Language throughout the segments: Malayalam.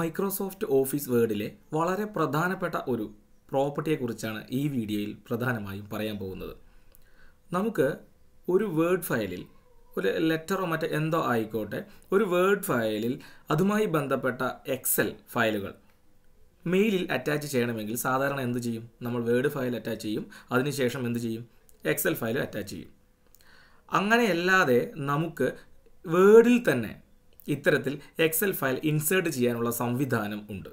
മൈക്രോസോഫ്റ്റ് ഓഫീസ് വേർഡിലെ വളരെ പ്രധാനപ്പെട്ട ഒരു പ്രോപ്പർട്ടിയെക്കുറിച്ചാണ് ഈ വീഡിയോയിൽ പ്രധാനമായും പറയാൻ പോകുന്നത്. നമുക്ക് ഒരു വേർഡ് ഫയലിൽ ഒരു ലെറ്ററോ മറ്റോ എന്തോ ആയിക്കോട്ടെ, ഒരു വേർഡ് ഫയലിൽ അതുമായി ബന്ധപ്പെട്ട എക്സൽ ഫയലുകൾ മെയിലിൽ അറ്റാച്ച് ചെയ്യണമെങ്കിൽ സാധാരണ എന്ത് ചെയ്യും? നമ്മൾ വേർഡ് ഫയൽ അറ്റാച്ച് ചെയ്യും, അതിനുശേഷം എന്ത് ചെയ്യും? എക്സൽ ഫയൽ അറ്റാച്ച് ചെയ്യും. അങ്ങനെയല്ലാതെ നമുക്ക് വേർഡിൽ തന്നെ ഇത്തരത്തിൽ എക്സൽ ഫയൽ ഇൻസേർട്ട് ചെയ്യാനുള്ള സംവിധാനം ഉണ്ട്.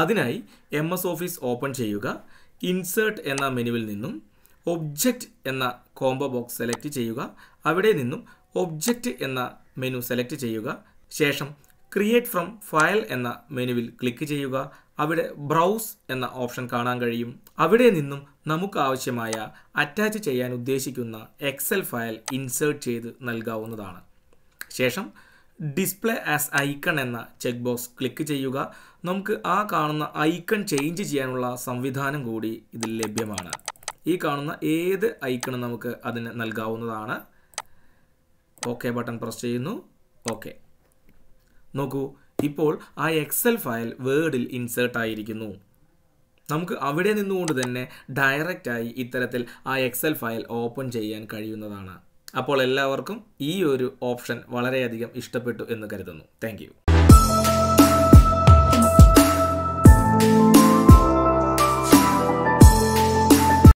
അതിനായി msoffice ഓപ്പൺ ചെയ്യുക. ഇൻസേർട്ട് എന്ന മെനുവിൽ നിന്നും ഒബ്ജക്റ്റ് എന്ന കോംബോ ബോക്സ് സെലക്ട് ചെയ്യുക. അവിടെ നിന്നും ഒബ്ജക്റ്റ് എന്ന മെനു സെലക്ട് ചെയ്യുക. ശേഷം ക്രിയേറ്റ് ഫ്രം ഫയൽ എന്ന മെനുവിൽ ക്ലിക്ക് ചെയ്യുക. അവിടെ ബ്രൗസ് എന്ന ഓപ്ഷൻ കാണാൻ കഴിയും. അവിടെ നിന്നും നമുക്ക് ആവശ്യമായ അറ്റാച്ച് ചെയ്യാൻ ഉദ്ദേശിക്കുന്ന എക്സൽ ഫയൽ ഇൻസേർട്ട് ചെയ്ത് നൽകാവുന്നതാണ്. ശേഷം ഡിസ്പ്ലേ ആസ് ഐക്കൺ എന്ന ചെക്ക് ബോക്സ് ക്ലിക്ക് ചെയ്യുക. നമുക്ക് ആ കാണുന്ന ഐക്കൺ ചേഞ്ച് ചെയ്യാനുള്ള സംവിധാനം കൂടി ഇതിൽ ലഭ്യമാണ്. ഈ കാണുന്ന ഏത് ഐക്കണും നമുക്ക് അതിന് നൽകാവുന്നതാണ്. ഓക്കെ ബട്ടൺ പ്രസ് ചെയ്യുന്നു. ഓക്കെ, നോക്കൂ, ഇപ്പോൾ ആ എക്സൽ ഫയൽ വേർഡിൽ ഇൻസേർട്ട് ആയിരിക്കുന്നു. നമുക്ക് അവിടെ നിന്നുകൊണ്ട് തന്നെ ഡയറക്റ്റായി ഇത്തരത്തിൽ ആ എക്സൽ ഫയൽ ഓപ്പൺ ചെയ്യാൻ കഴിയുന്നതാണ്. അപ്പോൾ എല്ലാവർക്കും ഈ ഒരു ഓപ്ഷൻ വളരെയധികം ഇഷ്ടപ്പെട്ടു എന്ന് കരുതുന്നു. Thank you.